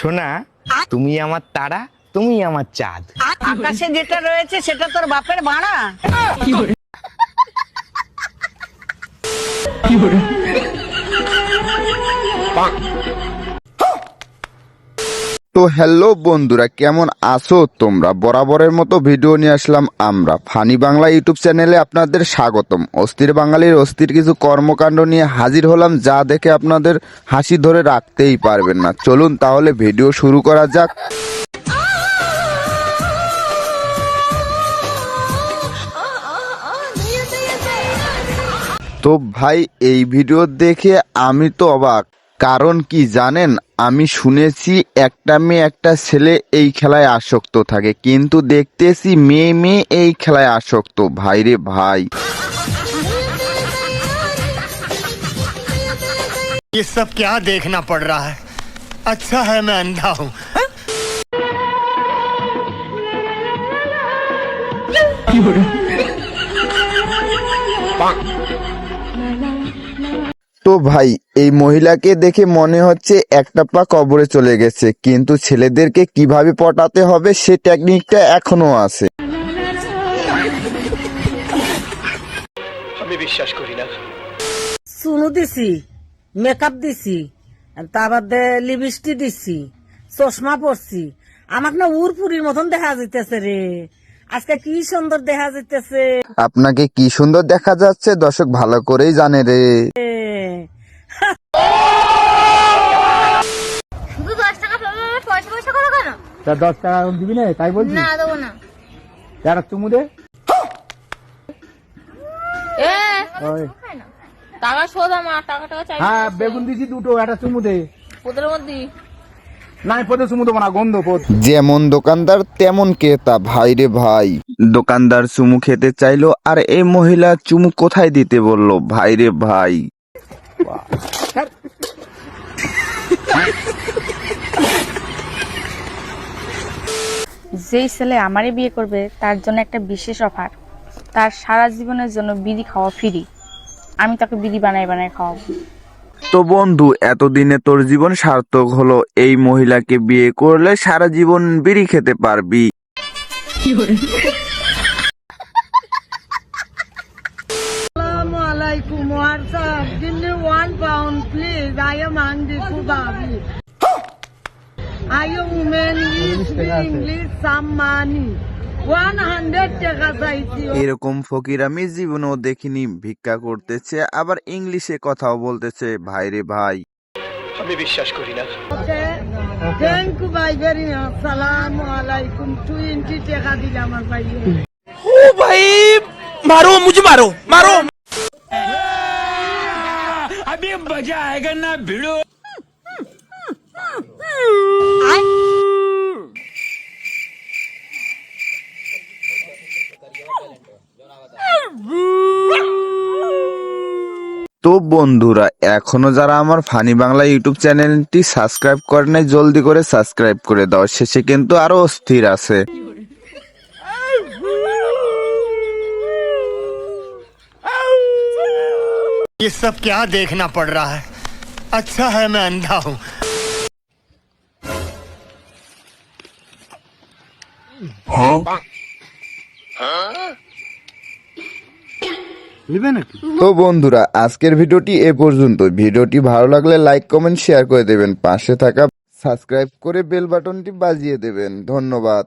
সোনা, তুমি আমার তারা, তুমি আমার চাঁদ। আকাশে যেটা রয়েছে সেটা তোর বাপের ভাড়া। তো হ্যালো বন্ধুরা, কেমন আছো তোমরা? বরাবরের মতো ভিডিও নিয়ে আসলাম আমরা ফানি বাংলা ইউটিউব চ্যানেলে। আপনাদের স্বাগতম। অস্থির বাঙালির অস্থির কিছু কর্মকাণ্ড নিয়ে হাজির হলাম, যা দেখে আপনাদের হাসি ধরে রাখতেই পারবেন না। চলুন তাহলে ভিডিও শুরু করা যাক। তো ভাই, এই ভিডিও দেখে আমি তো অবাক। কারণ কি জানেন, আমি শুনেছি একটা মেয়ে একটা ছেলে এই খেলায় আসক্ত থাকে, কিন্তু দেখতেছি মেয়ে মেয়ে এই খেলায় আসক্ত। ভাই রে ভাই, ये सब क्या देखना पड़ रहा है? अच्छा है मैं अंधा हूँ। তো ভাই, এই মহিলাকে দেখে মনে হচ্ছে একটা পা কবরে চলে গেছে, কিন্তু ছেলেদেরকে কিভাবে পটাতে হবে সে টেকনিকটা এখনো আছে। আমি বিশ্বাস করি না। চুনু দিছি, মেকআপ দিছি, তারপর লিপস্টিক দিছি, চশমা পরছি। আমাকে না উড়পুরির মতন দেখা যাইতেছে রে। আজকে কি সুন্দর দেখা যাইতেছে। আপনাকে কি সুন্দর দেখা যাচ্ছে দর্শক ভালো করেই জানে রে। শুধু 10 টাকা পাবো, পয়সা পয়সা করো কেন? তা 10 টাকা দিবি না, তাই বলছি। না দেবো না। যারা চুমু দে। এ টাকা শোধ আমার, টাকা টাকা চাই। হ্যাঁ, বেগুন দিছি দুটো, একটা চুমু দে। ওদের মধ্যে নাই, পদে চুমু দেবো না, গন্ধ পদ। যেমন দোকানদার তেমন ক্রেতা। ভাই রে ভাই, দোকানদার চুমু খেতে চাইলো আর এই মহিলা চুমু কোথায় দিতে বললো। ভাই রে ভাই, যেই ছেলে আমারই বিয়ে করবে তার জন্য একটা বিশেষ অফার, তার সারা জীবনের জন্য বিড়ি খাওয়া ফ্রি। আমি তাকে বিড়ি বানাই বানাই খাওয়াবো। তো বন্ধু, এতদিনে তোর জীবন সার্থক হলো। এই মহিলাকে বিয়ে করলে সারা জীবন বিড়ি খেতে পারবি। আসসালামু আলাইকুম। WhatsApp, give me 1 pound please. I am hungry, Kubabi. I am woman, English, some money. 100 টাকা চাইছি। এরকম ফকির আমি জীবনেও দেখিনি। ভিক্ষা করতেছে আবার ইংলিশে কথাও বলতেছে। ভাই রে ভাই, আমি বিশ্বাস করি না। থ্যাংক ইউ ভাই ভেরি মাচ। আসসালামু আলাইকুম। 20 টাকা দিলে আমার ভাই। ओ भाई, मारो मुझे, मारो मारो। अभी मजा आएगा ना भिड़ो। তো বন্ধুরা, এখনো যারা আমার ফানি বাংলা ইউটিউব চ্যানেলটি সাবস্ক্রাইব করে নাই, জলদি করে সাবস্ক্রাইব করে দাও। শেষে কিন্তু আরো অস্থির আছে। ये सब क्या देखना पड़ रहा है? अच्छा है मैं अंधा हूँ। তো বন্ধুরা, আজকের ভিডিওটি এ পর্যন্ত। ভিডিওটি ভালো লাগলে লাইক কমেন্ট শেয়ার করে দেবেন, পাশে থাকা সাবস্ক্রাইব করে বেল বাটনটি বাজিয়ে দেবেন। ধন্যবাদ।